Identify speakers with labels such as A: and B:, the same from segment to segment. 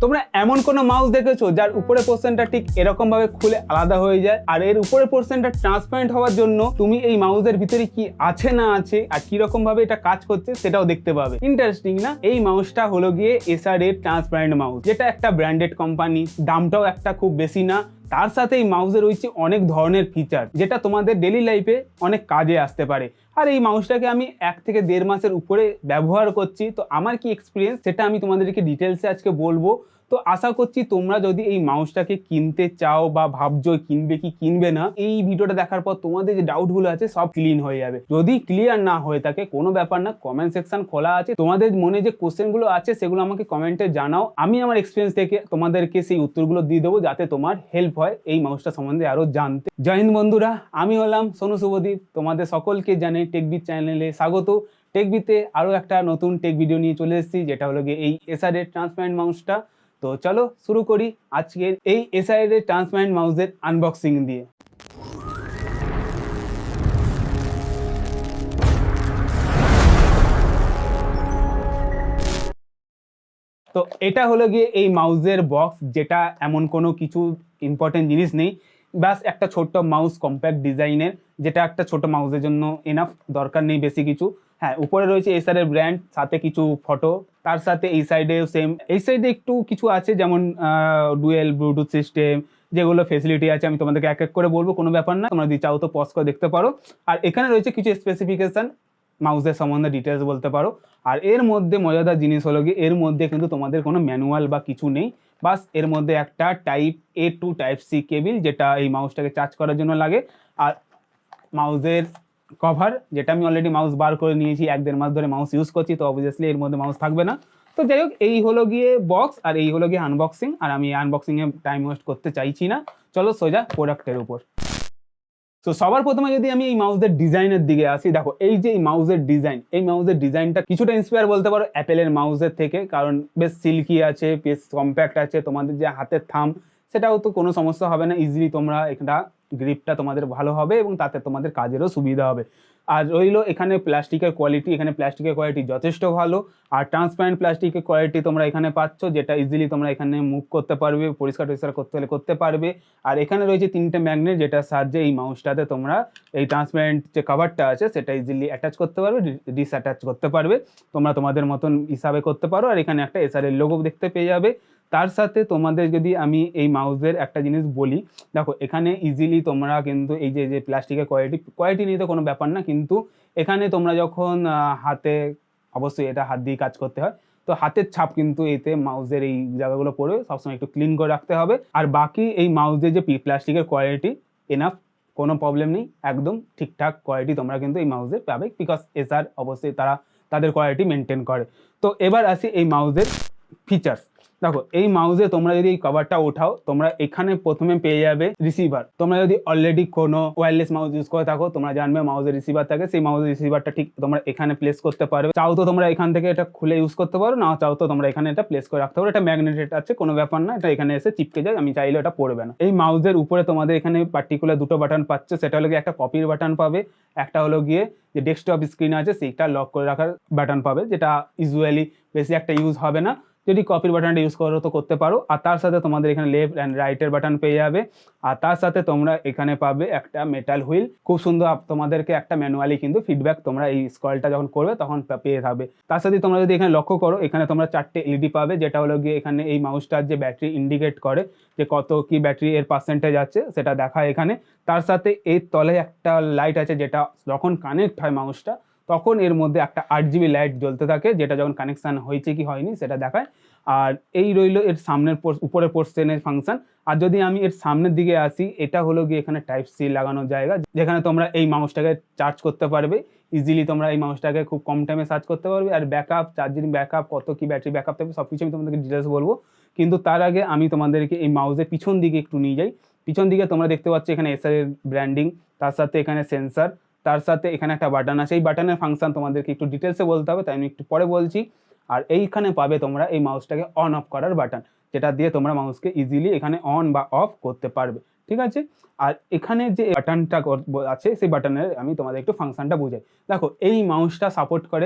A: তোমরা এমন কোনো মাউস দেখেছো যার উপরের পোর্শনটা ঠিক এরকম ভাবে খুলে আলাদা হয়ে যায়, আর এর উপরের পোর্শনটা ট্রান্সপারেন্ট হওয়ার জন্য তুমি এই মাউসের ভিতরে কি আছে না আছে আর কি রকম ভাবে এটা কাজ করছে সেটাও দেখতে পাবে। ইন্টারেস্টিং না? এই মাউসটা হলো গিয়ে এসার এর ট্রান্সপারেন্ট মাউস, যেটা একটা ব্র্যান্ডেড কোম্পানি, দামটাও একটা খুব বেশি না। তার সাথে এই মাউসে রয়েছে অনেক ধরনের ফিচার যেটা তোমাদের ডেলি লাইফে অনেক কাজে আসতে পারে। আর এই মাউসটাকে আমি 1 থেকে 1.5 মাসের উপরে ব্যবহার করছি, তো আমার কি এক্সপিরিয়েন্স সেটা আমি তোমাদেরকে ডিটেলসে আজকে বলবো। তো আশা করছি তোমরা যদি এই মাউসটাকে কিনতে চাও বা ভাবছো কিনবে কি কিনবে না, এই ভিডিওটা দেখার পর তোমাদের যে ডাউটগুলো আছে সব ক্লিন হয়ে যাবে। যদি ক্লিয়ার না হয়ে থাকে কোনো ব্যাপার না, কমেন্ট সেকশন খোলা আছে, তোমাদের মনে যে কোশ্চেনগুলো আছে সেগুলো আমাকে কমেন্টে জানাও, আমি আমার এক্সপিরিয়েন্স থেকে তোমাদেরকে সেই উত্তরগুলো দিয়ে দেবো যাতে তোমার হেল্প হয় এই মাউসটা সম্বন্ধে আরো জানতে। জয় হিন্দ বন্ধুরা, আমি হলাম সোনু শুভদীপ, তোমাদের সকলকে জানাই টেকবিট চ্যানেলে স্বাগত। টেকবিতে আরো একটা নতুন টেক ভিডিও নিয়ে চলে এসেছি, যেটা হলো গিয়ে এই এসার এর ট্রান্সপারেন্ট মাউসটা। তো চলো শুরু করি আজকের এই এসার এর ট্রান্সপারেন্ট মাউসের আনবক্সিং দিয়ে। তো এটা হলো গিয়ে এই মাউসের বক্স, যেটা এমন কোনো কিছু ইম্পর্টেন্ট জিনিস নেই, বাস একটা ছোট্ট মাউস কম্প্যাক্ট ডিজাইনের, যেটা একটা ছোট মাউসের জন্য এনাফ, দরকার নেই বেশি কিছু। হ্যাঁ, উপরে রয়েছে এসার এর ব্র্যান্ড, সাথে কিছু ফটো, তার সাথে এই সাইডেও সেম। এই সাইডে একটু কিছু আছে যেমন ডুয়েল ব্লুটুথ সিস্টেম, যেগুলো ফেসিলিটি আছে আমি তোমাদেরকে এক এক করে বলবো, কোনো ব্যাপার না, তোমরা যদি চাও তো পজ করে দেখতে পারো। আর এখানে রয়েছে কিছু স্পেসিফিকেশন, মাউসের সম্বন্ধে ডিটেলস বলতে পারো। আর এর মধ্যে মজাদার জিনিস হলো কি, এর মধ্যে কিন্তু তোমাদের কোনো ম্যানুয়াল বা কিছু নেই, বাস এর মধ্যে একটা type A to type C cable, যেটা এই মাউসটাকে চার্জ করার জন্য লাগে। আর মাউসের কভার, যেটা আমি অলরেডি মাউস বার করে নিয়েছি, 1-1.5 মাস ধরে মাউস ইউজ করছি, তো অবভিয়াসলি এর মধ্যে মাউস থাকবে না। তো যাই হোক, এই হলো গিয়ে বক্স, আর এই হলো গিয়ে আনবক্সিং। আর আমি আনবক্সিংয়ে টাইম ওয়েস্ট করতে চাইছি না, চলো সোজা প্রোডাক্টের উপর। তো সবার প্রথমে যদি আমি এই মাউসের ডিজাইনের দিকে আসি, দেখো এই যে এই মাউসের ডিজাইন, এই মাউসের ডিজাইনটা কিছুটা ইন্সপায়ার বলতে পারো অ্যাপেলের মাউসের থেকে, কারণ বেশ সিল্কি আছে, বেশ কম্প্যাক্ট আছে। তোমাদের যে হাতের থাম, সেটাও তো কোনো সমস্যা হবে না, ইজিলি তোমরা এটা গ্রিপটা তোমাদের ভালো হবে এবং তাতে তোমাদের কাজেরও সুবিধা হবে। আর রইলো এখানে প্লাস্টিকের কোয়ালিটি, এখানে প্লাস্টিকের কোয়ালিটি যথেষ্ট ভালো। আর ট্রান্সপারেন্ট প্লাস্টিকের কোয়ালিটি তোমরা এখানে পাচ্ছ, যেটা ইজিলি তোমরা এখানে মুভ করতে পারবে, পরিষ্কার টরিষ্কার করতে হলে করতে পারবে। আর এখানে রয়েছে 3টে ম্যাগনেট, যেটার সাহায্যে এই মাউসটাতে তোমরা এই ট্রান্সপারেন্ট যে কভারটা আছে সেটা ইজিলি অ্যাটাচ করতে পারবে, ডিসঅ্যাটাচ করতে পারবে, তোমরা তোমাদের মতন হিসাবে করতে পারো। আর এখানে একটা এসআরের লোগো দেখতে পেয়ে যাবে। তার সাথে তোমাদের যদি আমি এই মাউসের একটা জিনিস বলি, দেখো এখানে ইজিলি তোমরা কিন্তু এই যে প্লাস্টিকের কোয়ালিটি নিয়ে তো কোনো ব্যাপার না, কিন্তু এখানে তোমরা যখন হাতে, অবশ্যই এটা হাত দিয়ে কাজ করতে হয়, তো হাতের ছাপ কিন্তু এতে মাউসের এই জায়গাগুলো পড়বে, সবসময় একটু ক্লিন করে রাখতে হবে। আর বাকি এই মাউসের যে প্লাস্টিকের কোয়ালিটি এনাফ, কোনো প্রবলেম নেই, একদম ঠিকঠাক কোয়ালিটি তোমরা কিন্তু এই মাউসে পাবে, বিকজ এসার অবশ্যই তারা তাদের কোয়ালিটি মেনটেন করে। তো এবার আসি এই মাউসের ফিচার্স। দেখো এই মাউসে তোমরা যদি এই কভারটা ওঠাও, তোমরা এখানে প্রথমে পেয়ে যাবে রিসিভার। তোমরা যদি অলরেডি কোনো ওয়্যারলেস মাউস ইউজ করে থাকো, তোমরা জানবে মাউসের রিসিভার থাকে, সেই মাউসের রিসিভারটা ঠিক তোমরা এখানে প্লেস করতে পারবে। চাও তো তোমরা এখান থেকে এটা খুলে ইউজ করতে পারো, না চাও তো তোমরা এখানে এটা প্লেস করে রাখতে পারো। এটা ম্যাগনেটেড আছে, কোনো ব্যাপার না, এটা এখানে এসে চিপকে যায়, আমি চাইলে এটা পড়বে না। এই মাউসের উপরে তোমাদের এখানে পার্টিকুলার 2টো বাটন পাচ্ছ, সেটা হলো গিয়ে একটা কপির বাটন পাবে, একটা হলো গিয়ে যে ডেস্কটপ স্ক্রিন আছে সেইটা লক করে রাখার বাটন পাবে, যেটা ইউজুয়ালি বেশি একটা ইউজ হবে না, যদি কপির বাটনটা ইউজ করো তো করতে পারো। আর তার সাথে তোমাদের এখানে লেফট অ্যান্ড রাইটের বাটন পেয়ে যাবে। আর তার সাথে তোমরা এখানে পাবে একটা মেটাল হুইল, খুব সুন্দর, তোমাদেরকে একটা ম্যানুয়ালি কিন্তু ফিডব্যাক তোমরা এই স্ক্রলটা যখন করবে তখন পেয়ে থাকবে। তার সাথে তোমরা যদি এখানে লক্ষ্য করো, এখানে তোমরা 4টে এলইডি পাবে, যেটা হলো গিয়ে এখানে এই মাউসটার যে ব্যাটারি ইন্ডিকেট করে, যে কত কি ব্যাটারি এর পার্সেন্টেজ আছে সেটা দেখায় এখানে। তার সাথে এর তলে একটা লাইট আছে, যেটা যখন কানেক্ট হয় মাউসটা তখন এর মধ্যে একটা 8GB লাইট জ্বলতে থাকে, যেটা যখন কানেকশান হয়েছে কি হয়নি সেটা দেখায়। আর এই রইল এর সামনের উপরের পোর্শনের ফাংশন। আর যদি আমি এর সামনের দিকে আসি, এটা হলো গিয়ে এখানে টাইপ সি লাগানোর জায়গা, যেখানে তোমরা এই মাউসটাকে চার্জ করতে পারবে ইজিলি, তোমরা এই মাউসটাকে খুব কম টাইমে চার্জ করতে পারবে। আর ব্যাকআপ, চার্জিং ব্যাকআপ, কত কি ব্যাটারি ব্যাকআপ থাকবে সব কিছু আমি তোমাদেরকে ডিটেলস বলবো, কিন্তু তার আগে আমি তোমাদেরকে এই মাউসের পিছন দিকে একটু নিয়ে যাই। পিছন দিকে তোমরা দেখতে পাচ্ছ এখানে এসআর এর ব্র্যান্ডিং, তার সাথে এখানে সেন্সার, তার সাথে এখানে একটা বাটন আছে। এই বাটনের ফাংশন তোমাদেরকে একটু ডিটেলসে বলতে হবে, তাই আমি একটু পরে বলছি। আর এইখানে পাবে তোমরা এই মাউসটাকে অন অফ করার বাটন, যেটা দিয়ে তোমরা মাউসকে ইজিলি এখানে অন বা অফ করতে পারবে, ঠিক আছে। আর এখানে যে বাটনটা আছে সেই বাটনের আমি তোমাদের একটু ফাংশনটা বুঝাই। দেখো এই মাউসটা সাপোর্ট করে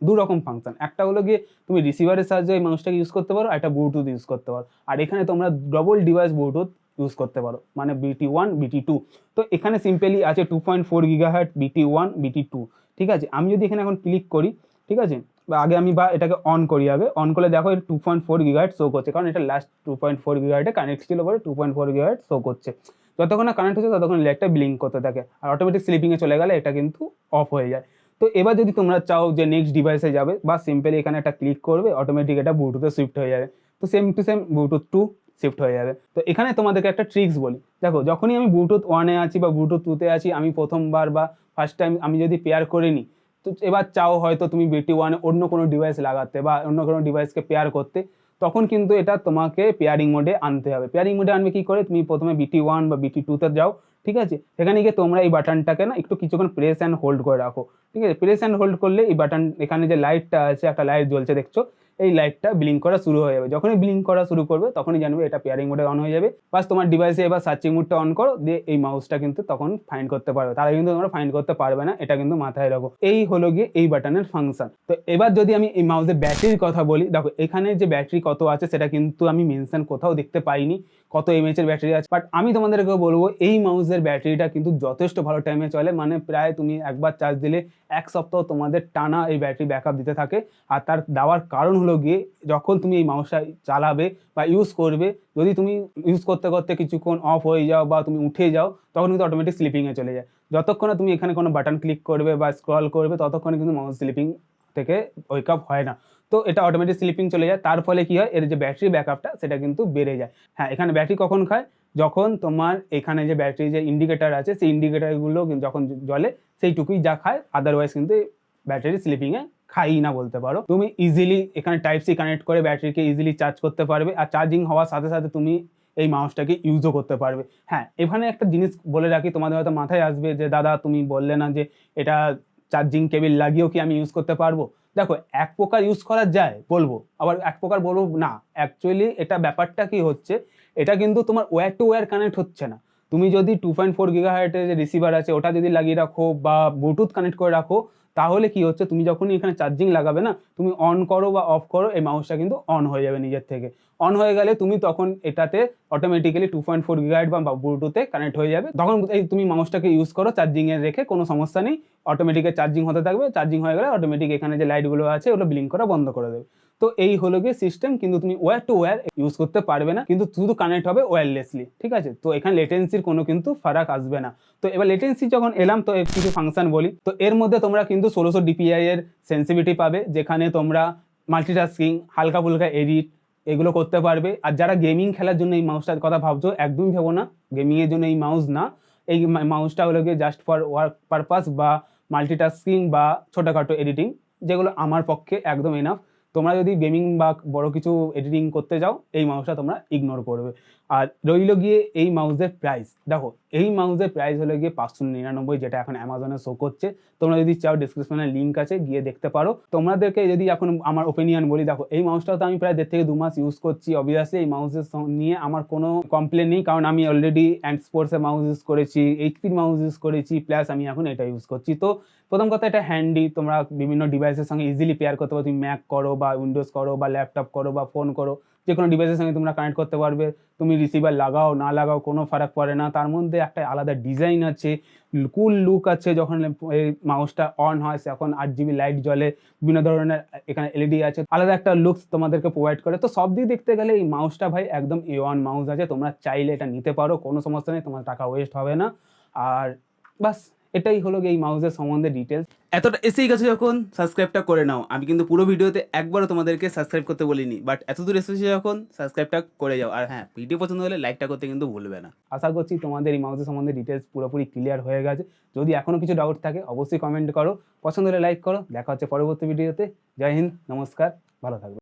A: দু রকম ফাংশন। একটা হলো গিয়ে তুমি রিসিভারের সাহায্যে এই মাউসটাকে ইউজ করতে পারো, একটা ব্লুটুথ ইউজ করতে পারো। আর এখানে তোমরা ডবল ডিভাইস ব্লুটুথ ইউজ করতে পারো, মানে BT1 BT2। তো এখানে সিম্পলি আছে 2.4 GHz BT1 BT2, ঠিক আছে। আমি যদি এখানে এখন ক্লিক করি, ঠিক আছে, আগে আমি এটাকে অন করি, আগে অন করলে দেখো এটা 2.4 GHz শো করছে, কারণ এটা লাস্ট 2.4 GHz কানেক্ট ছিল বলে 2.4 GHz শো করছে। যতক্ষণ না কানেক্ট হচ্ছে ততক্ষণ লাইটটা ব্লিঙ্ক করতে থাকে, আর অটোমেটিক স্লিপিংয়ে চলে গেলে এটা কিন্তু অফ হয়ে যায়। তো এবার যদি তোমরা চাও যে নেক্সট ডিভাইসে যাবে, বা সিম্পলি এখানে একটা ক্লিক করবে, অটোমেটিক এটা ব্লুটুথে শিফট হয়ে যাবে। তো same to same Bluetooth 2 shift হয়ে যাবে। তো এখানে তোমাদেরকে একটা ট্রিক্স বলি, দেখো যখনই আমি ব্লুটুথ 1-এ আছি বা ব্লুটুথ 2-তে আছি, আমি প্রথমবার বা ফার্স্ট টাইম আমি যদি পেয়ার করে নিই, তো এবার চাও হয়তো তুমি BT1 অন্য কোনো ডিভাইস লাগাতে বা অন্য কোনো ডিভাইসকে পেয়ার করতে, তখন কিন্তু এটা তোমাকে পেয়ারিং মোডে আনতে হবে। পেয়ারিং মোডে আনবে কি করে, তুমি প্রথমে BT1 বা BT2-তে যাও, ঠিক আছে। সেখানে গিয়ে তোমরা এই বাটনটাকে না একটু কিছুক্ষণ প্রেস অ্যান্ড হোল্ড করে রাখো, ঠিক আছে। প্রেস অ্যান্ড হোল্ড করলে এই বাটন, এখানে যে লাইটটা আছে, একটা লাইট জ্বলছে দেখছো, এই লাইটটা ব্লিঙ্ক করা শুরু হয়ে যাবে। যখনই ব্লিঙ্ক করা শুরু করবে তখনই জানবে এটা পেয়ারিং মোডে অন হয়ে যাবে। বাস তোমার ডিভাইসে এবার সার্চিং মোডটা অন করো, দিয়ে এই মাউসটা কিন্তু তখন ফাইন্ড করতে পারবে। তারা কিন্তু তোমরা ফাইন্ড করতে পারবে না, এটা কিন্তু মাথায় রাখো। এই হলো গিয়ে এই বাটনের ফাংশন। তো এবার যদি আমি এই মাউসের ব্যাটারির কথা বলি, দেখো এখানে যে ব্যাটারি কত আছে সেটা কিন্তু আমি মেনশন কোথাও দেখতে পাইনি, কত এমএএইচ এর ব্যাটারি আছে। বাট আমি তোমাদেরকে বলবো এই মাউসের ব্যাটারিটা কিন্তু যথেষ্ট ভালো টাইমে চলে, মানে প্রায় তুমি একবার চার্জ দিলে 1 সপ্তাহ তোমাদের টানা এই ব্যাটারি ব্যাকআপ দিতে থাকে। আর তার দেওয়ার কারণ হলো গিয়ে যখন তুমি এই মাউসটা চালাবে বা ইউজ করবে, যদি তুমি ইউজ করতে করতে কিছুক্ষণ অফ হয়ে যাও বা তুমি উঠে যাও, তখন কিন্তু অটোমেটিক স্লিপিংয়ে চলে যায়। যতক্ষণে তুমি এখানে কোনো বাটন ক্লিক করবে বা স্ক্রল করবে, ততক্ষণে কিন্তু মাউস স্লিপিং থেকে ওয়েক আপ হয় না। তো এটা অটোমেটিক স্লিপিং চলে যায়, তার ফলে কি হয়, এর যে ব্যাটারি ব্যাকআপটা সেটা কিন্তু বেড়ে যায়। হ্যাঁ, এখানে ব্যাটারি কখন খায়, যখন তোমার এখানে যে ব্যাটারি যে ইন্ডিকেটার আছে সেই ইন্ডিকেটারগুলো যখন জ্বলে সেইটুকুই যা খায়, আদারওয়াইজ কিন্তু ব্যাটারি স্লিপিংয়ে খাই না বলতে পারো। তুমি ইজিলি এখানে টাইপ সি কানেক্ট করে ব্যাটারিকে ইজিলি চার্জ করতে পারবে, আর চার্জিং হওয়ার সাথে সাথে তুমি এই মাউসটাকে ইউজও করতে পারবে। হ্যাঁ, এখানে একটা জিনিস বলে রাখি, তোমাদের হয়তো মাথায় আসবে যে দাদা তুমি বললে না যে এটা চার্জিং কেবিল লাগিয়েও কি আমি ইউজ করতে পারবো। দেখো এক প্রকার ইউজ করা যায় বলবো, আবার এক প্রকার বলবো না। অ্যাকচুয়ালি এটা ব্যাপারটা কি হচ্ছে, এটা কিন্তু তোমার ওয়্যার টু ওয়্যার কানেক্ট হচ্ছে না। তুমি যদি 2.4 GHz এর যে রিসিভার আছে ওটা যদি লাগিয়ে রাখো বা ব্লুটুথ কানেক্ট করে রাখো, তাহলে কি হচ্ছে, তুমি যখনই এখানে চার্জিং লাগাবে না, তুমি অন করো বা অফ করো, এই মাউসটা কিন্তু অন হয়ে যাবে নিজের থেকে। অন হয়ে গেলে তুমি তখন এটাতে অটোমেটিক্যালি 2.4 GHz বা ব্লুটুথে কানেক্ট হয়ে যাবে। তখন এই তুমি মাউসটাকে ইউজ করো চার্জিংয়ে রেখে, কোনো সমস্যা নেই, অটোমেটিক্যালি চার্জিং হতে থাকবে। চার্জিং হয়ে গেলে অটোমেটিক এখানে যে লাইটগুলো আছে ওগুলো ব্লিঙ্ক করা বন্ধ করে দেবে। তো এই হলো গিয়ে সিস্টেম, কিন্তু তুমি ওয়্যার টু ওয়্যার ইউজ করতে পারবে না, কিন্তু শুধু কানেক্ট হবে ওয়্যারলেসলি, ঠিক আছে। তো এখানে লেটেন্সির কোনো কিন্তু ফারাক আসবে না। তো এবার লেটেন্সি যখন এলাম, তো কিছু ফাংশন বলি। তো এর মধ্যে তোমরা কিন্তু 1600 DPI এর সেন্সিটিভিটি পাবে, যেখানে তোমরা মাল্টিটাস্কিং, হালকা ফুলকা এডিট এগুলো করতে পারবে। আর যারা গেমিং খেলার জন্য এই মাউসটার কথা ভাবছো, একদমই ভেবো না, গেমিংয়ের জন্য এই মাউস না। এই মাউসটা হলো গিয়ে জাস্ট ফর ওয়ার্ক পারপাস বা মাল্টিটাস্কিং বা ছোটোখাটো এডিটিং, যেগুলো আমার পক্ষে একদম এনাফ। তোমরা যদি গেমিং বা বড় কিছু এডিটিং করতে যাও, এই মাউসটা তোমরা ইগনোর করবে। আর রইল গিয়ে এই মাউসের প্রাইস, দেখো এই মাউসের প্রাইস হলো গিয়ে 599, যেটা এখন অ্যামাজনে শো করছে। তোমরা যদি চাও ডিসক্রিপশনে লিঙ্ক আছে, গিয়ে দেখতে পারো। তোমাদেরকে যদি এখন আমার ওপিনিয়ন বলি, দেখো এই মাউসটা তো আমি প্রায় 1.5 থেকে 2 মাস ইউজ করছি। অবভিয়াসলি এই মাউসের নিয়ে আমার কোনো কমপ্লেন নেই, কারণ আমি অলরেডি অ্যান্ড স্পোর্টসের মাউস ইউজ করেছি, এইচপির মাউস ইউজ করেছি, প্লাস আমি এখন এটা ইউজ করছি। তো প্রথম কথা, এটা হ্যান্ডি, তোমরা বিভিন্ন ডিভাইসের সঙ্গে ইজিলি পেয়ার করতে পারো। তুমি ম্যাক করো বা উইন্ডোজ করো বা ল্যাপটপ করো বা ফোন করো, যে কোনো ডিভাইসের সঙ্গে তোমরা কানেক্ট করতে পারবে। তুমি রিসিভার লাগাও না লাগাও কোনো ফারাক পড়ে না। তার মধ্যে একটা আলাদা ডিজাইন আছে, কুল লুক আছে। যখন এই মাউসটা অন হয় তখন 8GB লাইট জ্বলে, বিভিন্ন ধরনের এখানে এলইডি আছে, আলাদা একটা লুকস তোমাদেরকে প্রোভাইড করে। তো সব দিক দেখতে গেলে এই মাউসটা ভাই একদম A1 মাউস আছে, তোমরা চাইলে এটা নিতে পারো, কোনো সমস্যা নেই, তোমার টাকা ওয়েস্ট হবে না। আর বাস এটাই হলো এই মাউসের সম্বন্ধে ডিটেলস। এতটা এসেই গেছে যখন, সাবস্ক্রাইবটা করে নাও। আমি কিন্তু পুরো ভিডিওতে একবারও তোমাদেরকে সাবস্ক্রাইব করতে বলিনি, বাট এতদূর এসেছে যখন, সাবস্ক্রাইবটা করে যাও। আর হ্যাঁ, ভিডিও পছন্দ হলে লাইকটা করতে কিন্তু ভুলবে না। আশা করছি তোমাদের এই মাউসের সম্বন্ধে ডিটেলস পুরোপুরি ক্লিয়ার হয়ে গেছে। যদি এখনও কিছু ডাউট থাকে অবশ্যই কমেন্ট করো, পছন্দ হলে লাইক করো। দেখা হচ্ছে পরবর্তী ভিডিওতে। জয় হিন্দ, নমস্কার, ভালো থাকবে।